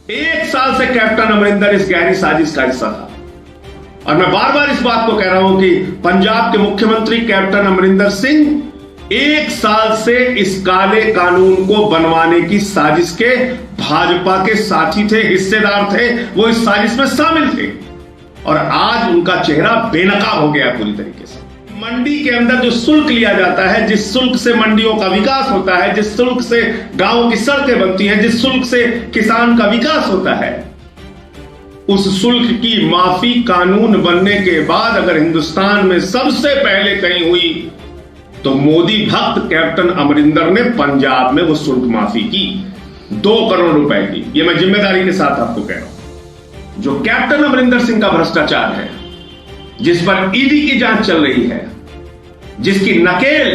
एक साल से कैप्टन अमरिंदर इस गहरी साजिश का हिस्सा था और मैं बार बार इस बात को कह रहा हूं कि पंजाब के मुख्यमंत्री कैप्टन अमरिंदर सिंह एक साल से इस काले कानून को बनवाने की साजिश के भाजपा के साथी थे, हिस्सेदार थे, वो इस साजिश में शामिल थे और आज उनका चेहरा बेनकाब हो गया पूरी तरीके से। मंडी के अंदर जो शुल्क लिया जाता है, जिस शुल्क से मंडियों का विकास होता है, जिस शुल्क से गांवों की सड़कें बनती हैं, जिस शुल्क से किसान का विकास होता है, उस शुल्क की माफी कानून बनने के बाद अगर हिंदुस्तान में सबसे पहले कहीं हुई तो मोदी भक्त कैप्टन अमरिंदर ने पंजाब में वो शुल्क माफी की 2 करोड़ रुपए की। ये मैं जिम्मेदारी के साथ आपको कह रहा हूं। जो कैप्टन अमरिंदर सिंह का भ्रष्टाचार है, जिस पर ईडी की जांच चल रही है, जिसकी नकेल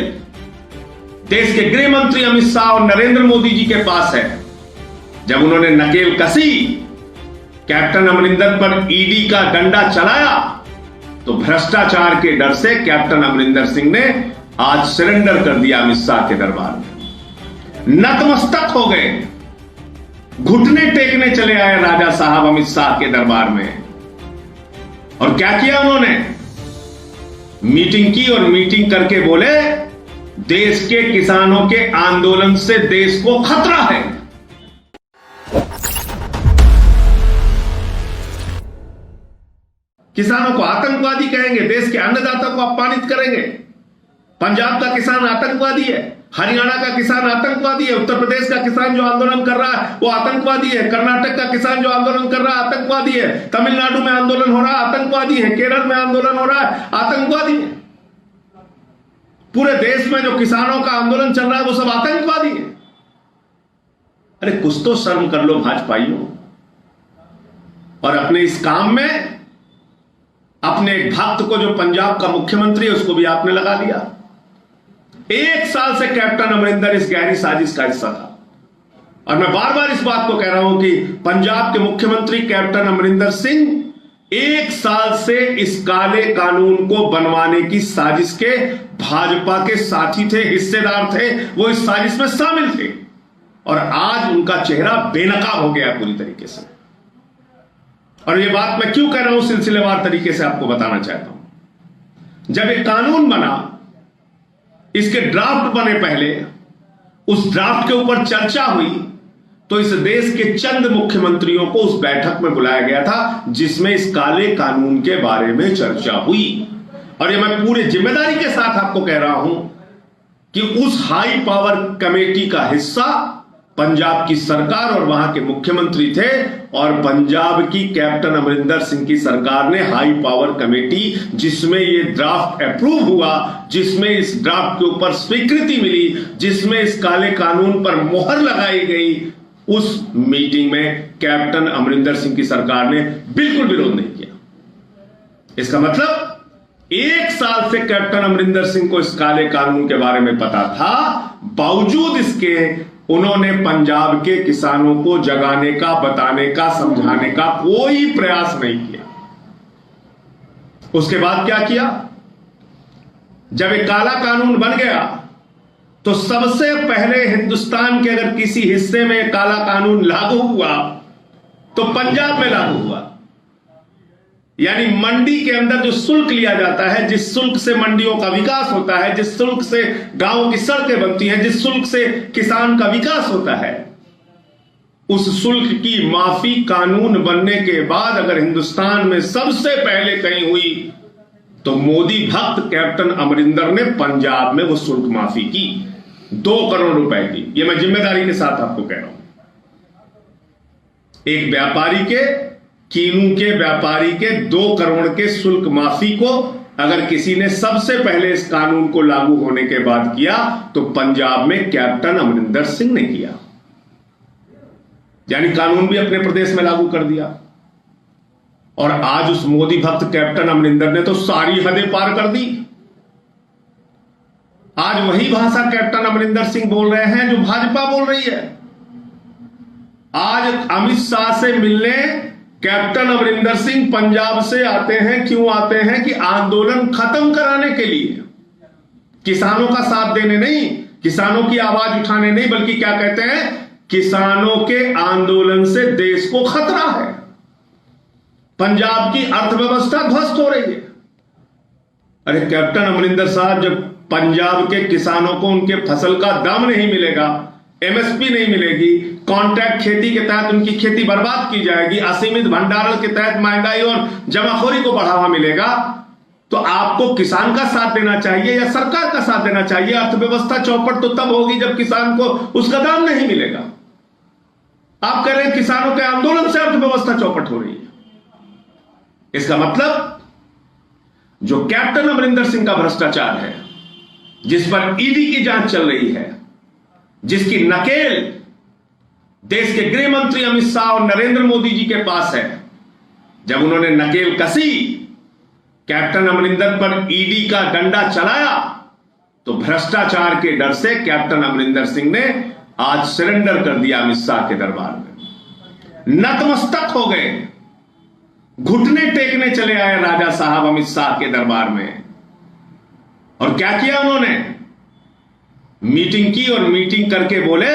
देश के गृह मंत्री अमित शाह और नरेंद्र मोदी जी के पास है, जब उन्होंने नकेल कसी, कैप्टन अमरिंदर पर ईडी का डंडा चलाया, तो भ्रष्टाचार के डर से कैप्टन अमरिंदर सिंह ने आज सरेंडर कर दिया अमित शाह के दरबार में। नतमस्तक हो गए, घुटने टेकने चले आए राजा साहब अमित शाह के दरबार में। और क्या किया उन्होंने? मीटिंग की और मीटिंग करके बोले देश के किसानों के आंदोलन से देश को खतरा है। किसानों को आतंकवादी कहेंगे, देश के अन्नदाता को अपमानित करेंगे। पंजाब का किसान आतंकवादी है, हरियाणा का किसान आतंकवादी है, उत्तर प्रदेश का किसान जो आंदोलन कर रहा है वो आतंकवादी है, कर्नाटक का किसान जो आंदोलन कर रहा है आतंकवादी है, तमिलनाडु में आंदोलन हो रहा है आतंकवादी है, केरल में आंदोलन हो रहा है आतंकवादी है। पूरे देश में जो किसानों का आंदोलन चल रहा है वो सब आतंकवादी है। अरे कुछ तो शर्म कर लो भाजपाइयों। और अपने इस काम में अपने एक भक्त को जो पंजाब का मुख्यमंत्री है उसको भी आपने लगा दिया। एक साल से कैप्टन अमरिंदर इस गहरी साजिश का हिस्सा था और मैं बार बार इस बात को कह रहा हूं कि पंजाब के मुख्यमंत्री कैप्टन अमरिंदर सिंह एक साल से इस काले कानून को बनवाने की साजिश के भाजपा के साथी थे, हिस्सेदार थे, वो इस साजिश में शामिल थे और आज उनका चेहरा बेनकाब हो गया पूरी तरीके से। और ये बात मैं क्यों कह रहा हूं, सिलसिलेवार तरीके से आपको बताना चाहता हूं। जब एक कानून बना, इसके ड्राफ्ट बने, पहले उस ड्राफ्ट के ऊपर चर्चा हुई, तो इस देश के चंद मुख्यमंत्रियों को उस बैठक में बुलाया गया था जिसमें इस काले कानून के बारे में चर्चा हुई। और ये मैं पूरे जिम्मेदारी के साथ आपको कह रहा हूं कि उस हाई पावर कमेटी का हिस्सा पंजाब की सरकार और वहां के मुख्यमंत्री थे और पंजाब की कैप्टन अमरिंदर सिंह की सरकार ने हाई पावर कमेटी, जिसमें ये ड्राफ्ट अप्रूव हुआ, जिसमें इस ड्राफ्ट के ऊपर स्वीकृति मिली, जिसमें इस काले कानून पर मोहर लगाई गई, उस मीटिंग में कैप्टन अमरिंदर सिंह की सरकार ने बिल्कुल विरोध नहीं किया। इसका मतलब एक साल से कैप्टन अमरिंदर सिंह को इस काले कानून के बारे में पता था, बावजूद इसके उन्होंने पंजाब के किसानों को जगाने का, बताने का, समझाने का कोई प्रयास नहीं किया। उसके बाद क्या किया? जब एक काला कानून बन गया तो सबसे पहले हिंदुस्तान के अगर किसी हिस्से में काला कानून लागू हुआ तो पंजाब में लागू हुआ। यानी मंडी के अंदर जो शुल्क लिया जाता है, जिस शुल्क से मंडियों का विकास होता है, जिस शुल्क से गांवों की सड़कें बनती हैं, जिस शुल्क से किसान का विकास होता है, उस शुल्क की माफी कानून बनने के बाद अगर हिंदुस्तान में सबसे पहले कहीं हुई तो मोदी भक्त कैप्टन अमरिंदर ने पंजाब में वो शुल्क माफी की 2 करोड़ रुपए की। ये मैं जिम्मेदारी के साथ आपको कह रहा हूं। एक व्यापारी के, कीनू के व्यापारी के 2 करोड़ के शुल्क माफी को अगर किसी ने सबसे पहले इस कानून को लागू होने के बाद किया तो पंजाब में कैप्टन अमरिंदर सिंह ने किया। यानी कानून भी अपने प्रदेश में लागू कर दिया। और आज उस मोदी भक्त कैप्टन अमरिंदर ने तो सारी हदें पार कर दी। आज वही भाषा कैप्टन अमरिंदर सिंह बोल रहे हैं जो भाजपा बोल रही है। आज अमित शाह से मिलने कैप्टन अमरिंदर सिंह पंजाब से आते हैं। क्यों आते हैं? कि आंदोलन खत्म कराने के लिए, किसानों का साथ देने नहीं, किसानों की आवाज उठाने नहीं, बल्कि क्या कहते हैं, किसानों के आंदोलन से देश को खतरा है। पंजाब की अर्थव्यवस्था ध्वस्त हो रही है। अरे कैप्टन अमरिंदर साहब, जब पंजाब के किसानों को उनके फसल का दाम नहीं मिलेगा, एमएसपी नहीं मिलेगी, कॉन्ट्रैक्ट खेती के तहत उनकी खेती बर्बाद की जाएगी, असीमित भंडारण के तहत महंगाई और जमाखोरी को बढ़ावा मिलेगा, तो आपको किसान का साथ देना चाहिए या सरकार का साथ देना चाहिए? अर्थव्यवस्था चौपट तो तब होगी जब किसान को उसका दाम नहीं मिलेगा। आप कह रहे हैं किसानों के आंदोलन से अर्थव्यवस्था चौपट हो रही है। इसका मतलब जो कैप्टन अमरिंदर सिंह का भ्रष्टाचार है, जिस पर ईडी की जांच चल रही है, जिसकी नकेल देश के गृह मंत्री अमित शाह और नरेंद्र मोदी जी के पास है, जब उन्होंने नकेल कसी, कैप्टन अमरिंदर पर ईडी का डंडा चलाया, तो भ्रष्टाचार के डर से कैप्टन अमरिंदर सिंह ने आज सरेंडर कर दिया अमित शाह के दरबार में। नतमस्तक हो गए, घुटने टेकने चले आए राजा साहब अमित शाह के दरबार में। और क्या किया उन्होंने? मीटिंग की और मीटिंग करके बोले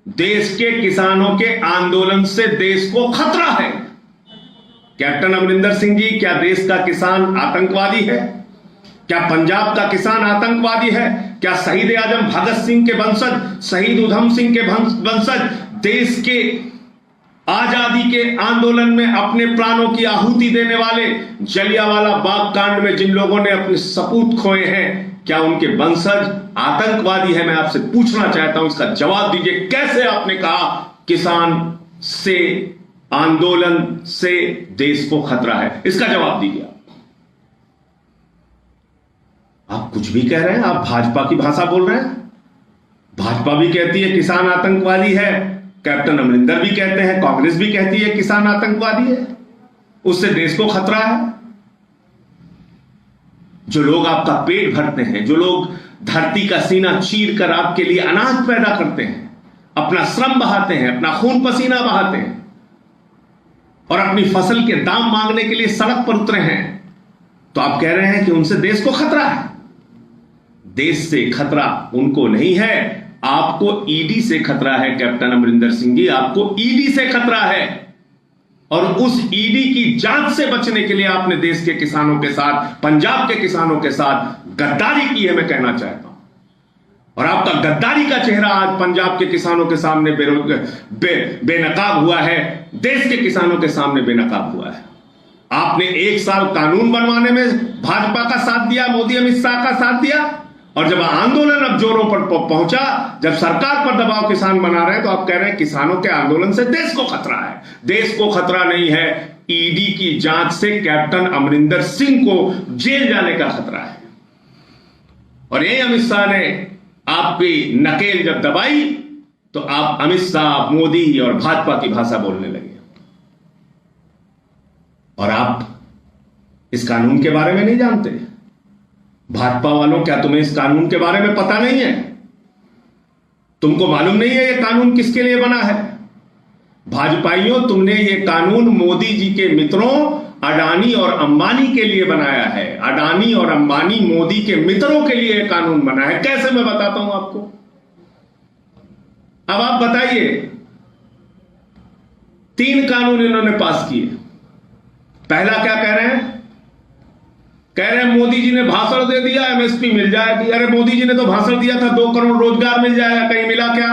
देश के किसानों के आंदोलन से देश को खतरा है। कैप्टन अमरिंदर सिंह जी, क्या देश का किसान आतंकवादी है? क्या पंजाब का किसान आतंकवादी है? क्या शहीद आजम भगत सिंह के वंशज, शहीद उधम सिंह के वंशज, देश के आजादी के आंदोलन में अपने प्राणों की आहुति देने वाले, जलियांवाला बाग कांड में जिन लोगों ने अपने सपूत खोए हैं, क्या उनके वंशज आतंकवादी है? मैं आपसे पूछना चाहता हूं, इसका जवाब दीजिए। कैसे आपने कहा किसान से, आंदोलन से देश को खतरा है? इसका जवाब दीजिए। आप कुछ भी कह रहे हैं, आप भाजपा की भाषा बोल रहे हैं। भाजपा भी कहती है किसान आतंकवादी है, कैप्टन अमरिंदर भी कहते हैं, कांग्रेस भी कहती है किसान आतंकवादी है, उससे देश को खतरा है। जो लोग आपका पेट भरते हैं, जो लोग धरती का सीना चीर कर आपके लिए अनाज पैदा करते हैं, अपना श्रम बहाते हैं, अपना खून पसीना बहाते हैं और अपनी फसल के दाम मांगने के लिए सड़क पर उतरे हैं, तो आप कह रहे हैं कि उनसे देश को खतरा है। देश से खतरा उनको नहीं है, आपको ईडी से खतरा है। कैप्टन अमरिंदर सिंह जी, आपको ईडी से खतरा है और उस ईडी की जांच से बचने के लिए आपने देश के किसानों के साथ, पंजाब के किसानों के साथ गद्दारी की है, मैं कहना चाहता हूं। और आपका गद्दारी का चेहरा आज पंजाब के किसानों के सामने बेनकाब हुआ है, देश के किसानों के सामने बेनकाब हुआ है। आपने 1 साल कानून बनवाने में भाजपा का साथ दिया, मोदी अमित शाह का साथ दिया, और जब आंदोलन अब जोरों पर पहुंचा, जब सरकार पर दबाव किसान बना रहे हैं, तो आप कह रहे हैं किसानों के आंदोलन से देश को खतरा है। देश को खतरा नहीं है, ईडी की जांच से कैप्टन अमरिंदर सिंह को जेल जाने का खतरा है। और यही अमित शाह ने आपकी नकेल जब दबाई, तो आप अमित शाह, मोदी और भाजपा की भाषा बोलने लगे। और आप इस कानून के बारे में नहीं जानते। भाजपा वालों, क्या तुम्हें इस कानून के बारे में पता नहीं है? तुमको मालूम नहीं है ये कानून किसके लिए बना है? भाजपाइयों, तुमने ये कानून मोदी जी के मित्रों अडानी और अंबानी के लिए बनाया है। अडानी और अंबानी मोदी के मित्रों के लिए कानून बना है। कैसे? मैं बताता हूं आपको। अब आप बताइए, 3 कानून इन्होंने पास किए। पहला क्या कह रहे हैं? कह रहे हैं मोदी जी ने भाषण दे दिया, एमएसपी मिल जाएगी। अरे मोदी जी ने तो भाषण दिया था 2 करोड़ रोजगार मिल जाएगा, कहीं मिला क्या?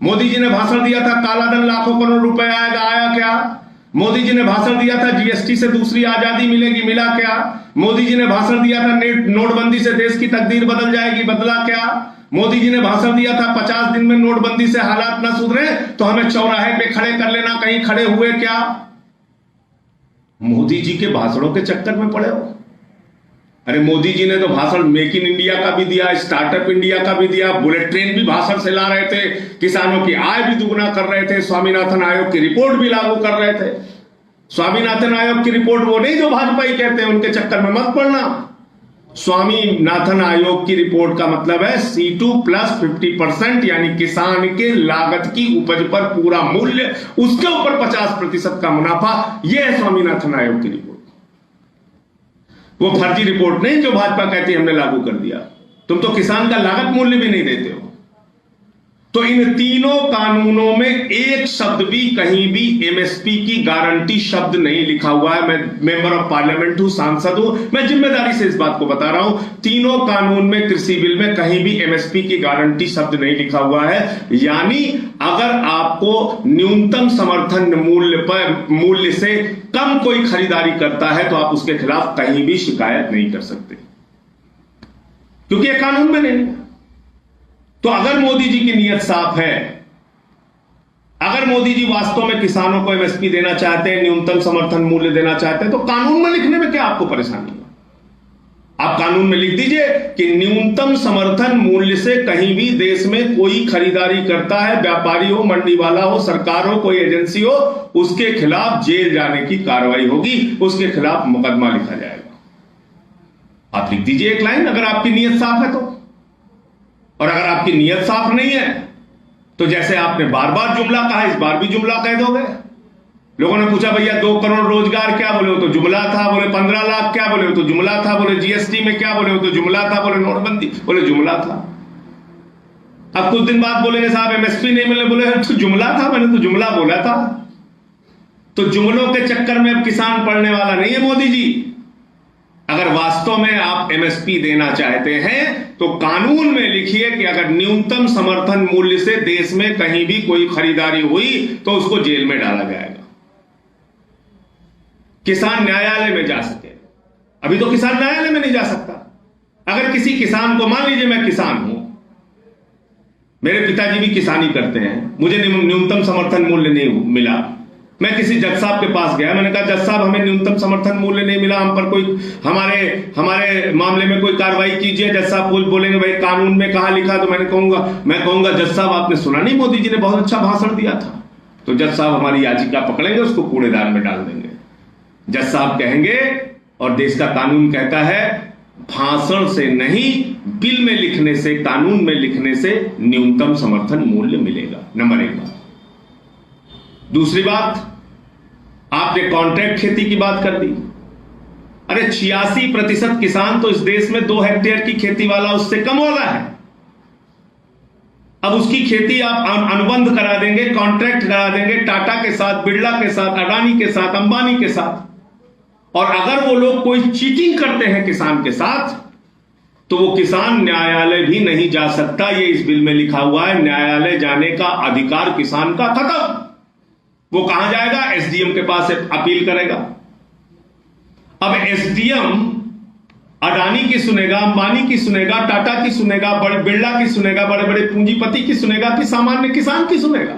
मोदी जी ने भाषण दिया था काला धन लाखों करोड़ रुपए आएगा, आया क्या? मोदी जी ने भाषण दिया था जीएसटी से दूसरी आजादी मिलेगी, मिला क्या? मोदी जी ने भाषण दिया था नोटबंदी से देश की तकदीर बदल जाएगी, बदला क्या? मोदी जी ने भाषण दिया था 50 दिन में नोटबंदी से हालात न सुधरे तो हमें चौराहे पे खड़े कर लेना, कहीं खड़े हुए क्या? मोदी जी के भाषणों के चक्कर में पड़े हो। अरे मोदी जी ने तो भाषण मेक इन इंडिया का भी दिया, स्टार्टअप इंडिया का भी दिया, बुलेट ट्रेन भी भाषण से ला रहे थे, किसानों की आय भी दुगना कर रहे थे, स्वामीनाथन आयोग की रिपोर्ट भी लागू कर रहे थे। स्वामीनाथन आयोग की रिपोर्ट वो नहीं जो भाजपाई कहते हैं, उनके चक्कर में मत पड़ना। स्वामीनाथन आयोग की रिपोर्ट का मतलब है C2 + 50%, यानी किसान के लागत की उपज पर पूरा मूल्य, उसके ऊपर 50% का मुनाफा। यह है स्वामीनाथन आयोग की रिपोर्ट। वो फर्जी रिपोर्ट नहीं जो भाजपा कहती है हमने लागू कर दिया। तुम तो किसान का लागत मूल्य भी नहीं देते हो। तो इन तीनों कानूनों में एक शब्द भी कहीं भी एमएसपी की गारंटी शब्द नहीं लिखा हुआ है। मैं मेंबर ऑफ पार्लियामेंट हूं, सांसद हूं, मैं जिम्मेदारी से इस बात को बता रहा हूं। तीनों कानून में, कृषि बिल में कहीं भी एमएसपी की गारंटी शब्द नहीं लिखा हुआ है। यानी अगर आपको न्यूनतम समर्थन मूल्य से कम कोई खरीदारी करता है तो आप उसके खिलाफ कहीं भी शिकायत नहीं कर सकते, क्योंकि यह कानून में नहीं है। तो अगर मोदी जी की नीयत साफ है, अगर मोदी जी वास्तव में किसानों को एमएसपी देना चाहते हैं, न्यूनतम समर्थन मूल्य देना चाहते हैं, तो कानून में लिखने में क्या आपको परेशानी है? आप कानून में लिख दीजिए कि न्यूनतम समर्थन मूल्य से कहीं भी देश में कोई खरीदारी करता है, व्यापारी हो, मंडी वाला हो, सरकार हो, कोई एजेंसी हो, उसके खिलाफ जेल जाने की कार्रवाई होगी, उसके खिलाफ मुकदमा लिखा जाएगा। आप लिख दीजिए एक लाइन, अगर आपकी नीयत साफ है तो। और अगर आपकी नीयत साफ नहीं है तो जैसे आपने बार बार जुमला कहा, इस बार भी जुमला कह दोगे। लोगों ने पूछा भैया 2 करोड़ रोजगार क्या, बोले वो तो जुमला था। बोले 15 लाख क्या, बोले वो तो जुमला था। बोले जीएसटी में क्या, बोले वो तो जुमला था। बोले नोटबंदी, बोले जुमला था। अब कुछ दिन बाद बोलेंगे साहब एमएसपी नहीं मिले, बोले तो जुमला था, मैंने तो जुमला बोला था। तो जुमलों के चक्कर में अब किसान पड़ने वाला नहीं है मोदी जी। अगर वास्तव में आप एमएसपी देना चाहते हैं तो कानून में लिखिए कि अगर न्यूनतम समर्थन मूल्य से देश में कहीं भी कोई खरीदारी हुई तो उसको जेल में डाला जाएगा। किसान न्यायालय में जा सके। अभी तो किसान न्यायालय में नहीं जा सकता। अगर किसी किसान को, मान लीजिए मैं किसान हूं, मेरे पिताजी भी किसानी करते हैं, मुझे न्यूनतम समर्थन मूल्य नहीं मिला, मैं किसी जज साहब के पास गया, मैंने कहा जज साहब हमें न्यूनतम समर्थन मूल्य नहीं मिला, हम पर कोई हमारे मामले में कोई कार्रवाई कीजिए। जज साहब बोलेंगे भाई कानून में कहां लिखा, तो मैं कहूंगा जज साहब आपने सुना नहीं, मोदी जी ने बहुत अच्छा भाषण दिया था। तो जज साहब हमारी याचिका पकड़ेंगे, उसको कूड़ेदान में डाल देंगे। जज साहब कहेंगे, और देश का कानून कहता है भाषण से नहीं, बिल में लिखने से, कानून में लिखने से न्यूनतम समर्थन मूल्य मिलेगा। नंबर 1 बात। दूसरी बात, आपने कॉन्ट्रैक्ट खेती की बात कर दी। अरे 86% किसान तो इस देश में 2 हेक्टेयर की खेती वाला उससे कम वाला है। अब उसकी खेती आप अनुबंध करा देंगे, कॉन्ट्रैक्ट करा देंगे टाटा के साथ, बिरला के साथ, अडानी के साथ, अंबानी के साथ। और अगर वो लोग कोई चीटिंग करते हैं किसान के साथ, तो वो किसान न्यायालय भी नहीं जा सकता। ये इस बिल में लिखा हुआ है, न्यायालय जाने का अधिकार किसान का खत्म। वो कहां जाएगा? एसडीएम के पास अपील करेगा। अब एसडीएम अडानी की सुनेगा, अंबानी की सुनेगा, टाटा की सुनेगा, बिरला की सुनेगा, बड़े बड़े पूंजीपति की सुनेगा कि सामान्य किसान की सुनेगा?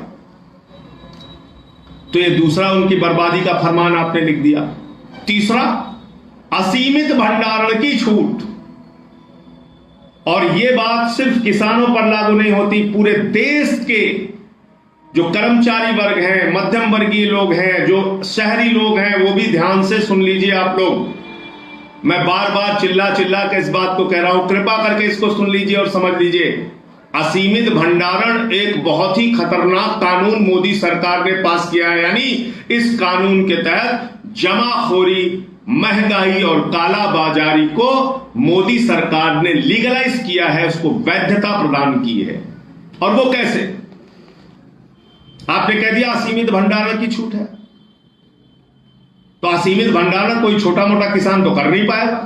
तो ये दूसरा उनकी बर्बादी का फरमान आपने लिख दिया। तीसरा, असीमित भंडारण की छूट। और ये बात सिर्फ किसानों पर लागू नहीं होती, पूरे देश के जो कर्मचारी वर्ग हैं, मध्यम वर्गीय लोग हैं, जो शहरी लोग हैं, वो भी ध्यान से सुन लीजिए आप लोग। मैं बार बार चिल्ला के इस बात को कह रहा हूं, कृपा करके इसको सुन लीजिए और समझ लीजिए। असीमित भंडारण एक बहुत ही खतरनाक कानून मोदी सरकार ने पास किया है। यानी इस कानून के तहत जमाखोरी, महंगाई और काला बाजारी को मोदी सरकार ने लीगलाइज किया है, उसको वैधता प्रदान की है। और वो कैसे? आपने कह दिया असीमित भंडारण की छूट है, तो असीमित भंडारण कोई छोटा मोटा किसान तो कर नहीं पाएगा।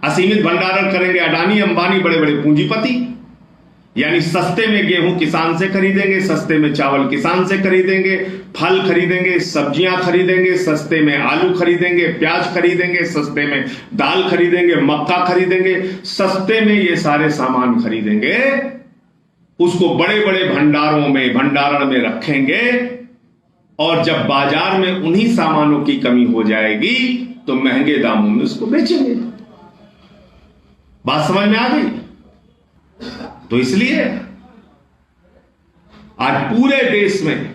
असीमित भंडारण करेंगे अडानी, अंबानी, बड़े बड़े पूंजीपति। यानी सस्ते में गेहूं किसान से खरीदेंगे, सस्ते में चावल किसान से खरीदेंगे, फल खरीदेंगे, सब्जियां खरीदेंगे, सस्ते में आलू खरीदेंगे, प्याज खरीदेंगे, सस्ते में दाल खरीदेंगे, मक्का खरीदेंगे, सस्ते में ये सारे सामान खरीदेंगे, उसको बड़े बड़े भंडारण में रखेंगे। और जब बाजार में उन्हीं सामानों की कमी हो जाएगी तो महंगे दामों में उसको बेचेंगे। बात समझ में आ गई? तो इसलिए आज पूरे देश में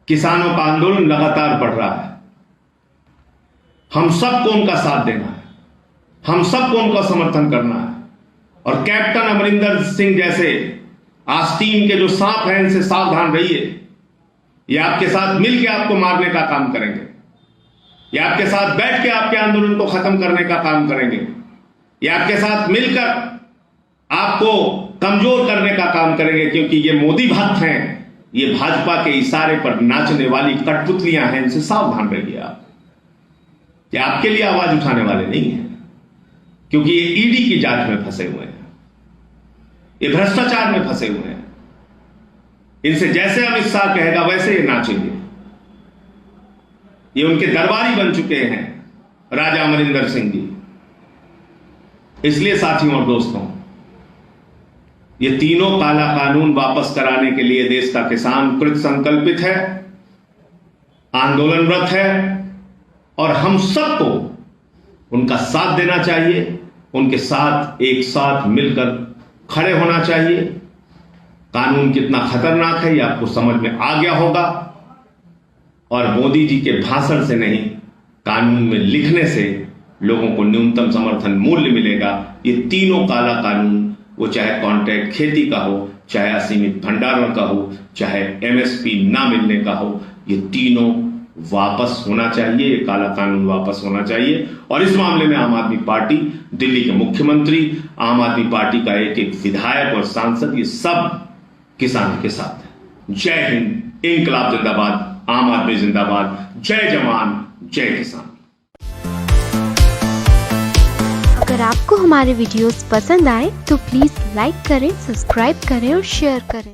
किसानों का आंदोलन लगातार बढ़ रहा है। हम सबको उनका साथ देना है, हम सबको उनका समर्थन करना है। और कैप्टन अमरिंदर सिंह जैसे आस्तीन के जो सांप हैं, इनसे सावधान रहिए। ये आपके साथ मिलकर आपको मारने का काम करेंगे, ये आपके साथ बैठ के आपके आंदोलन को खत्म करने का काम करेंगे, ये आपके साथ मिलकर आपको कमजोर करने का काम करेंगे, क्योंकि ये मोदी भक्त हैं, ये भाजपा के इशारे पर नाचने वाली कठपुतलियां हैं। इनसे सावधान रहिए आप, कि आपके लिए आवाज उठाने वाले नहीं हैं, क्योंकि ये ईडी की जांच में फंसे हुए हैं, ये भ्रष्टाचार में फंसे हुए हैं। इनसे जैसे अमित शाह कहेगा वैसे ये नाचेंगे। ये उनके दरबारी बन चुके हैं राजा अमरिंदर सिंह जी। इसलिए साथियों और दोस्तों, ये तीनों काला कानून वापस कराने के लिए देश का किसान कृत संकल्पित है, आंदोलनरत है, और हम सबको उनका साथ देना चाहिए, उनके साथ एक साथ मिलकर खड़े होना चाहिए। कानून कितना खतरनाक है ये आपको समझ में आ गया होगा, और मोदी जी के भाषण से नहीं, कानून में लिखने से लोगों को न्यूनतम समर्थन मूल्य मिलेगा। ये तीनों काला कानून, वो चाहे कॉन्ट्रैक्ट खेती का हो, चाहे असीमित भंडारण का हो, चाहे एमएसपी ना मिलने का हो, ये तीनों वापस होना चाहिए। ये काला कानून वापस होना चाहिए। और इस मामले में आम आदमी पार्टी, दिल्ली के मुख्यमंत्री, आम आदमी पार्टी का एक एक विधायक और सांसद, ये सब किसान के साथ है। जय हिंद, इंकलाब जिंदाबाद, आम आदमी जिंदाबाद, जय जवान जय किसान। अगर आपको हमारे वीडियोस पसंद आए तो प्लीज लाइक करें, सब्सक्राइब करें और शेयर करें।